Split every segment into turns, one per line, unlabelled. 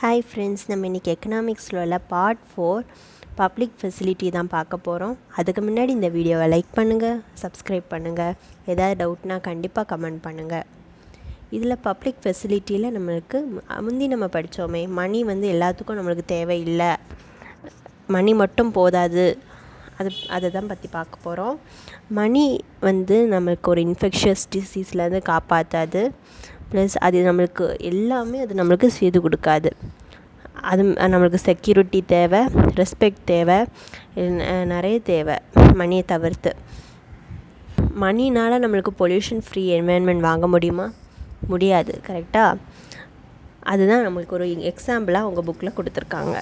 Hi friends, நம்ம இன்றைக்கி எக்கனாமிக்ஸில் உள்ள பார்ட் 4 பப்ளிக் ஃபெசிலிட்டி தான் பார்க்க போகிறோம். அதுக்கு முன்னாடி இந்த வீடியோவை லைக் பண்ணுங்கள், சப்ஸ்கிரைப் பண்ணுங்கள். ஏதாவது டவுட்னால் கண்டிப்பாக கமெண்ட் பண்ணுங்கள். இதில் பப்ளிக் ஃபெசிலிட்டியில் நம்மளுக்கு முந்தி நம்ம படித்தோமே, மணி எல்லாத்துக்கும் நம்மளுக்கு தேவையில்லை, மணி மட்டும் போதாது, அதை தான் பற்றி பார்க்க போகிறோம். மணி நம்மளுக்கு ஒரு இன்ஃபெக்ஷியஸ் டிசீஸ்லேருந்து காப்பாற்றாது, ப்ளஸ் அது நம்மளுக்கு எல்லாமே அது நம்மளுக்கு செய்து கொடுக்காது. அது நம்மளுக்கு செக்யூரிட்டி தேவை, ரெஸ்பெக்ட் தேவை, நிறைய தேவை மணியை தவிர்த்து. மணினால் நம்மளுக்கு பொல்யூஷன் ஃப்ரீ என்வைரன்மெண்ட் வாங்க முடியுமா? முடியாது, கரெக்டாக? அதுதான் நம்மளுக்கு ஒரு எக்ஸாம்பிளாக அவங்க புக்கில் கொடுத்துருக்காங்க.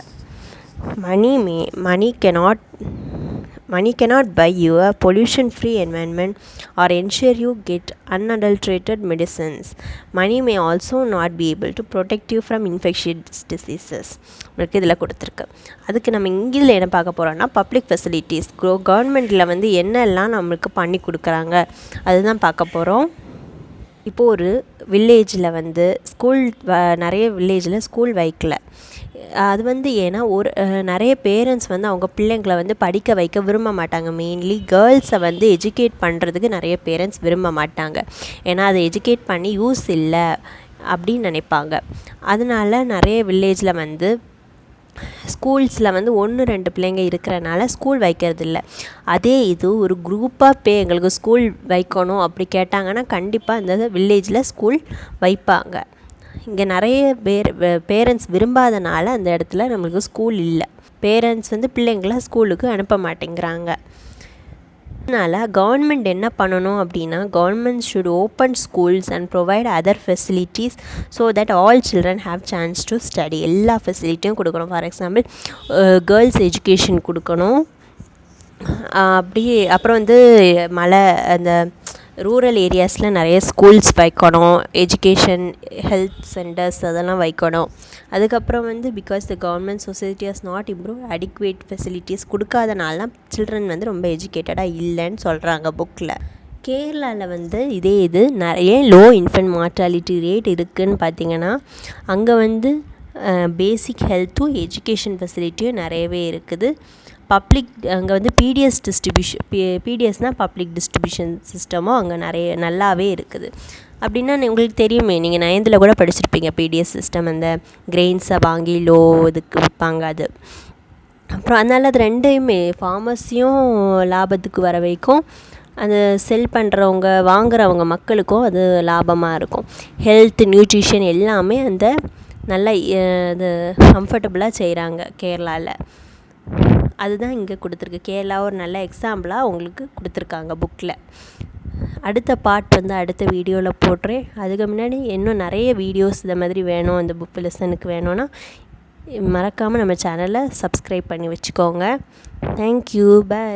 Money cannot buy you a pollution-free environment or ensure you get unadulterated medicines. Money may also not be able to protect you from infectious diseases. உங்களுக்கு இதில் கொடுத்துருக்கு. அதுக்கு நம்ம இங்கிலீஷில் என்ன பார்க்க போகிறோம்னா, பப்ளிக் ஃபெசிலிட்டிஸ் கவர்மெண்ட்டில் என்னெல்லாம் நம்மளுக்கு பண்ணி கொடுக்குறாங்க அதுதான் பார்க்க போகிறோம். இப்போது ஒரு வில்லேஜில் ஸ்கூல் நிறைய வில்லேஜில் ஸ்கூல் வைக்கல. அது ஏன்னா நிறைய பேரண்ட்ஸ் அவங்க பிள்ளைங்களை படிக்க வைக்க விரும்ப மாட்டாங்க. மெயின்லி கேர்ள்ஸை எஜுகேட் பண்ணுறதுக்கு நிறைய பேரண்ட்ஸ் விரும்ப மாட்டாங்க. ஏன்னா அதை எஜுகேட் பண்ணி யூஸ் இல்லை அப்படின்னு நினைப்பாங்க. அதனால நிறைய வில்லேஜில் ஸ்கூல்ஸில் 1-2 பிள்ளைங்க இருக்கிறனால ஸ்கூல் வைக்கிறதில்ல. அதே இது ஒரு குரூப்பாக எங்களுக்கு ஸ்கூல் வைக்கணும் அப்படி கேட்டாங்கன்னா கண்டிப்பாக இந்த வில்லேஜில் ஸ்கூல் வைப்பாங்க. இங்கே நிறைய பேரண்ட்ஸ் விரும்பாதனால அந்த இடத்துல நம்மளுக்கு ஸ்கூல் இல்லை. பேரண்ட்ஸ் பிள்ளைங்களை ஸ்கூலுக்கு அனுப்ப மாட்டேங்கிறாங்க. அதனால் கவர்மெண்ட் என்ன பண்ணணும் அப்படின்னா, government should open schools and provide other facilities so that all children have chance to study. எல்லா ஃபெசிலிட்டியும் கொடுக்கணும். ஃபார் எக்ஸாம்பிள் கேர்ள்ஸ் எஜுகேஷன் கொடுக்கணும். அப்புறம் மலை அந்த ரூரல் ஏரியாஸில் நிறைய ஸ்கூல்ஸ் வைக்கணும். எஜுகேஷன், ஹெல்த் சென்டர்ஸ் அதெல்லாம் வைக்கணும். அதுக்கப்புறம் because the government society has not improve adequate facilities கொடுக்காதனால சில்ட்ரன் ரொம்ப எஜுகேட்டடாக இல்லைன்னு சொல்கிறாங்க புக்கில். கேரளாவில் இதே இது நிறைய லோ இன்ஃபென்ட் மார்ட்டாலிட்டி ரேட் இருக்குதுன்னு பார்த்திங்கன்னா, அங்கே பேசிக் ஹெல்த்தும் எஜுகேஷன் ஃபெசிலிட்டியும் நிறையவே இருக்குது. அங்கே பிடிஎஸ்னால் பப்ளிக் டிஸ்ட்ரிபியூஷன் சிஸ்டமும் அங்கே நல்லாவே இருக்குது. அப்படின்னா உங்களுக்கு தெரியுமே, நீங்கள் 9th கூட படிச்சிருப்பீங்க பிடிஎஸ் சிஸ்டம். அந்த கிரெயின்ஸை வாங்கி இதுக்கு விற்பாங்க அது. அப்புறம் அதனால் அது ரெண்டையுமே ஃபார்மஸியும் லாபத்துக்கு வர வைக்கும், அது செல் பண்ணுறவங்க வாங்குறவங்க மக்களுக்கும் அது லாபமாக இருக்கும். ஹெல்த், நியூட்ரிஷன் எல்லாமே நல்லா அது கம்ஃபர்டபுளாக செய்கிறாங்க கேரளாவில். அதுதான் இங்கே கொடுத்துருக்கு. கேரளா ஒரு நல்ல எக்ஸாம்பிளாக உங்களுக்கு கொடுத்துருக்காங்க புக்கில். அடுத்த பார்ட் அடுத்த வீடியோவில் போடுறேன். அதுக்கு முன்னாடி இன்னும் நிறைய வீடியோஸ் இந்த மாதிரி வேணும், இந்த புக் லெசனுக்கு வேணும்னா மறக்காமல் நம்ம சேனலை சப்ஸ்கிரைப் பண்ணி வச்சுக்கோங்க. Thank you, by.